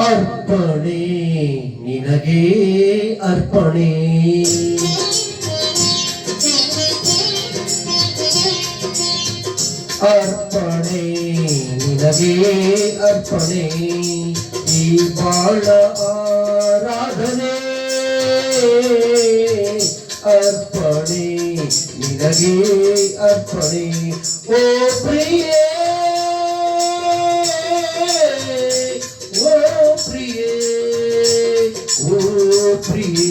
ಅರ್ಪಣೆ ನಿನಗೆ ಅರ್ಪಣೆ. ಅರ್ಪಣೆ ನಿನಗೆ ಅರ್ಪಣೆ ಈ ಬಾಳ ಆರಾಧನೆ. ಅರ್ಪಣೆ ನಿನಗೆ ಅರ್ಪಣೆ ಓ ಪ್ರಿಯೇ ಓ ಪ್ರಿಯೇ ಓ ಪ್ರಿಯೇ.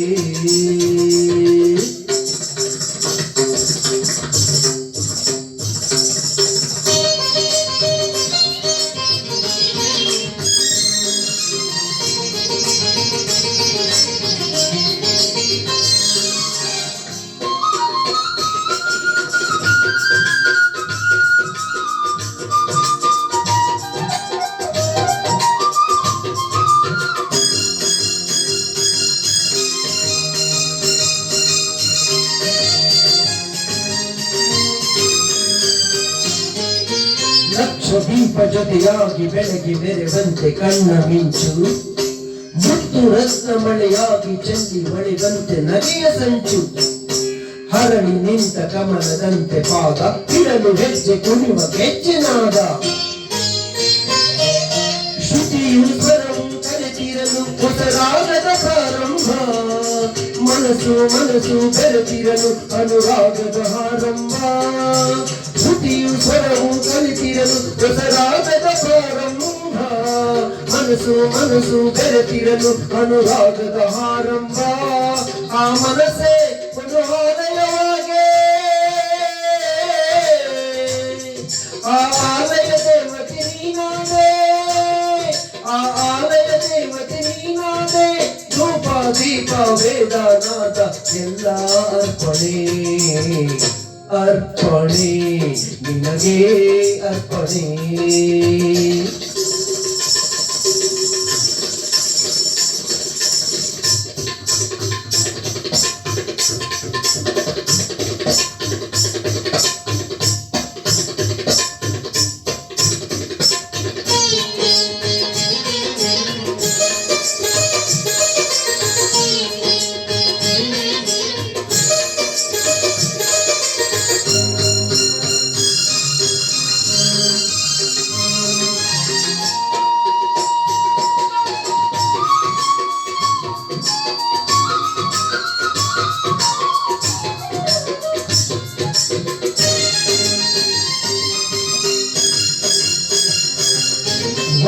ಲಕ್ಷ ದೀಪ ಜೊತೆಯಾಗಿ ಬೆಳಗಿ ಮೆರೆವಂತೆ ಕಣ್ಣ ಮಿಂಚು, ಮುತ್ತು ರತ್ನ ಮಳೆಯಾಗಿ ಚೆಲ್ಲಿ ಹೊಳೆದಂತೆ ನಗೆಯ ಸಂಚು. ಹರಳಿ ನಿಂತ ಕಮಲದಂತೆ ಪಾದ ಇರಲು ಹೆಜ್ಜೆ ಕುಣಿವ ಗೆಜ್ಜೆನಾದ. ಶ್ರುತಿಯು ಸ್ವರವು ಕರೆತಿರಲು ಹೊಸರಾಗದ ಪ್ರಾರಂಭ. ಮನಸ್ಸು ಮನಸ್ಸು ಬೆರೆತಿರಲು ಅನುರಾಗದ ಆರಂಭ. ಶ್ರುತಿಯು ಸ್ವರವು ಕಲಿತಿರಲು ಹೊಸರಾಗದ ಪ್ರಾರಂಭ. ಮನಸ್ಸು ಮನಸ್ಸು ಬೆರೆತಿರಲು ಅನುರಾಗದ ಆರಂಭ. ಆ ಮನಸ್ಸೇ ಒಂದು ಆಲಯವಾಗೆ, ಆ ಆಲಯ ದೇವತೆ ನೀನಾದೆ, ಆ ಆಲಯ ದೇವತೆ ನೀನಾದೆ. ಧೂಪ ದೀಪ ವೇದನಾದ ಎಲ್ಲ ಅರ್ಪಣೆ. ಅರ್ಪಣೆ ನಿನಗೆ ಅರ್ಪಣೆ.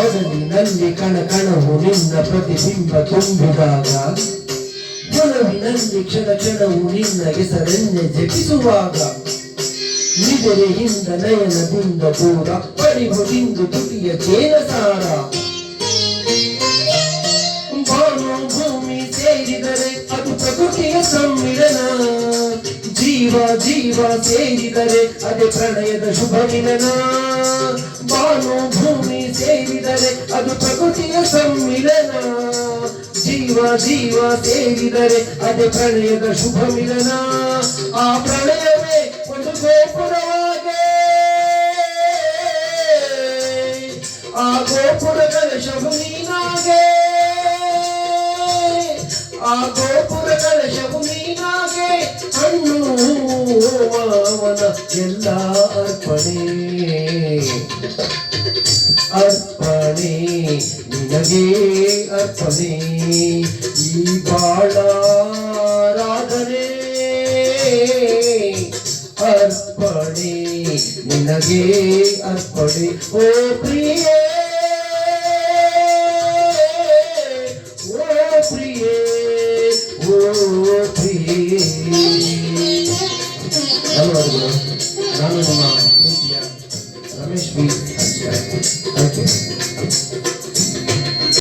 ಒಡಲಿನಲ್ಲಿ ಕಣಕಣವು ನಿನ್ನ ಪ್ರತಿಬಿಂಬ ತುಂಬಿದಾಗ, ಒಳವಿನಲ್ಲಿ ಕ್ಷಣ ಕ್ಷಣವು ನಿನ್ನ ಹೆಸರನ್ನೇ ಜಪಿಸುವಾಗ, ನಿದರೆಯಿಂದ ನಯನದಿಂದ ದೂರ ಪಡಿಹುದಿಂದು ತುಟಿಯ ಚೇನಸಾರ. ಬಾನು ಭೂಮಿ ಸೇರಿದರೆ ಅದು ಪ್ರಕೃತಿಯ ಸಮ್ಮಿಲನ. ಜೀವ ಜೀವ ಸೇರಿದರೆ ಅದೇ ಪ್ರಣಯದ ಶುಭ ಮಿಲನ. ಬಾನು ಭೂಮಿ ಸೇರಿದರೆ ಅದು ಪ್ರಕೃತಿಯ ಸಮ್ಮಿಲನ. ಜೀವ ಜೀವ ಸೇರಿದರೆ ಅದೇ ಪ್ರಣಯದ ಶುಭ ಮಿಲನ. ಆ ಪ್ರಣಯವೇ ಒಂದು ಗೋಪುರವಾಗೆ, ಆ ಗೋಪುರಗಳ ಶಬು ನೀನಾಗೆ, ಆ ಗೋಪುರಗಳ ಶಬು ನೀನಾಗೆ. ಹಣ್ಣು ಮಾವನ ಎಲ್ಲ ಅರ್ಪಣೆ. ಅರ್ಪಣೆ ನಿನಗೆ ಅರ್ಪಣೆ ಈ ಬಾಳಾರಾಧನೆ. ಅರ್ಪಣೆ ನಿನಗೆ ಅರ್ಪಣೆ ಓ ಪ್ರಿಯ